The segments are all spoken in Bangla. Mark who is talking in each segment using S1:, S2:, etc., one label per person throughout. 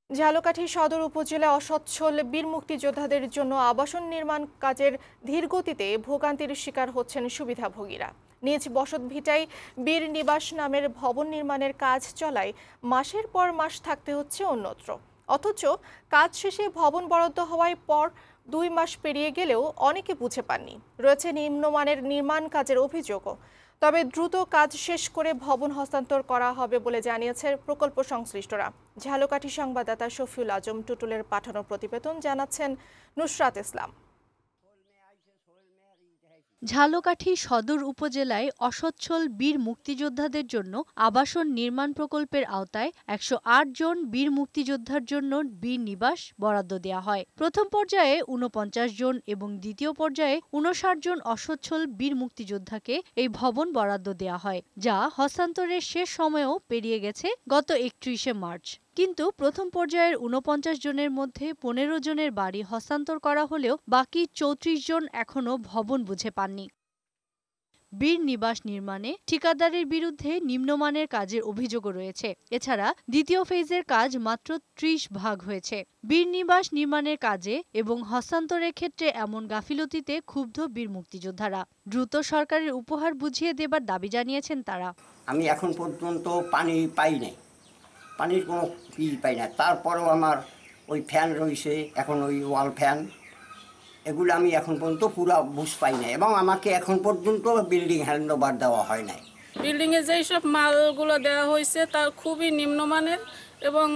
S1: ঝালকাঠি সদর উপজেলায় অসচ্ছল বীর মুক্তিযোদ্ধাদের জন্য আবাসন নির্মাণ কাজের ধীরগতিতে ভোগান্তির শিকার হচ্ছেন সুবিধাভোগীরা। নিজ বসতভিটায় বীর নিবাস নামের ভবন নির্মাণের কাজ চলায় মাসের পর মাস থাকতে হচ্ছে অন্যত্র। অথচ কাজ শেষে ভবন বরাদ্দ হওয়ার পর 2 মাস পেরিয়ে গেলেও অনেকে বুঝে পাননি। রয়েছে নিম্নমানের নির্মাণ কাজের অভিযোগও। তবে দ্রুত কাজ শেষ করে ভবন হস্তান্তর করা হবে বলে জানিয়েছে প্রকল্প সংশ্লিষ্টরা। ঝালকাঠি সংবাদদাতা শফিউল আজম টুটুলের পাঠানো প্রতিবেদন জানাচ্ছেন নুসরাত ইসলাম।
S2: ঝালকাঠি সদর উপজেলায় অসচ্ছল বীর মুক্তিযোদ্ধাদের জন্য আবাসন নির্মাণ প্রকল্পের আওতায় 108 জন বীর মুক্তিযোদ্ধার জন্য বীর নিবাস বরাদ্দ দেওয়া হয়। প্রথম পর্যায়ে 49 জন এবং দ্বিতীয় পর্যায়ে 59 জন অসচ্ছল বীর মুক্তিযোদ্ধাকে এই ভবন বরাদ্দ দেওয়া হয়, যা হস্তান্তরের শেষ সময়েও পেরিয়ে গেছে গত 31শে মার্চ। কিন্তু প্রথম পর্যায়ের 49 জনের মধ্যে 15 জনের বাড়ি হস্তান্তর করা হলেও বাকি 34 জন এখনও ভবন বুঝে পাননি। বীর নিবাস নির্মাণে ঠিকাদারের বিরুদ্ধে নিম্নমানের কাজের অভিযোগও রয়েছে। এছাড়া দ্বিতীয় ফেজের কাজ মাত্র 30 ভাগ হয়েছে। বীর নিবাস নির্মাণের কাজে এবং হস্তান্তরের ক্ষেত্রে এমন গাফিলতিতে ক্ষুব্ধ বীর মুক্তিযোদ্ধারা। দ্রুত সরকারের উপহার বুঝিয়ে দেবার দাবি জানিয়েছেন তারা।
S3: আমি এখন পর্যন্ত পানি পাই নাই, পানির কোনো পাই না। তারপরেও আমার ওই ফ্যান রয়েছে, এখন ওই ওয়াল ফ্যান, এগুলো আমি এখন পর্যন্ত পুরো বুঝ পাই না এবং আমাকে এখন পর্যন্ত বিল্ডিং হ্যান্ডওভার দেওয়া হয় নাই।
S4: বিল্ডিংয়ে যেই সব মালগুলো দেওয়া হয়েছে তা খুবই নিম্নমানের এবং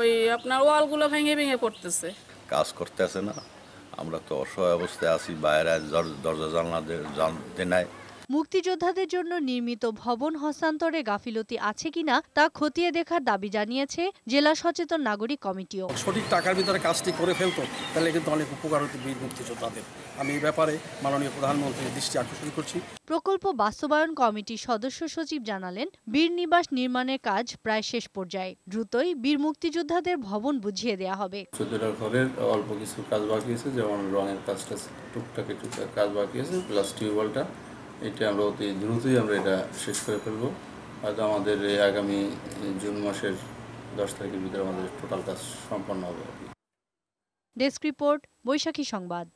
S4: ওই আপনার ওয়ালগুলো ভেঙে ভেঙে পড়তেছে,
S5: কাজ করতেছে না। আমরা তো অসহায় অবস্থায় আছি, বাইরে দরজা জানলা জানতে নাই।
S2: মুক্তিযোদ্ধাদের জন্য নির্মিত ভবন হস্তান্তরে গাফিলতি আছে কিনা তা খতিয়ে দেখার দাবি জানিয়েছে জেলা সচেতন নাগরিক কমিটিও।
S6: সঠিক টাকার ভিতরে কাজটি করে ফেলতো তাহলে কিন্তু অনেক উপকার হতো বীর মুক্তিযোদ্ধাদের। আমি এই ব্যাপারে মাননীয় প্রধানমন্ত্রীর দৃষ্টি আকর্ষণ করছি।
S2: প্রকল্প বাস্তবায়ন কমিটির সদস্য সচিব জানালেন, বীর নিবাস নির্মাণের কাজ প্রায় শেষ পর্যায়ে। দ্রুতই বীর মুক্তিযোদ্ধাদের ভবন বুঝিয়ে দেওয়া হবে।
S7: প্রতিটা ঘরের অল্প কিছু কাজ বাকি আছে, যেমন রঙের কাজটা টুকটাক কাজ বাকি আছে, প্লাস টিউবওয়েলটা, এটা আমরা অতি দ্রুতই আমরা এটা শেষ করে ফেলবো। হয়তো আমাদের এই আগামী জুন মাসের 10 তারিখের ভিতরে আমাদের টোটাল কাজ সম্পন্ন হবে।
S2: ডেস্ক রিপোর্ট, বৈশাখী সংবাদ।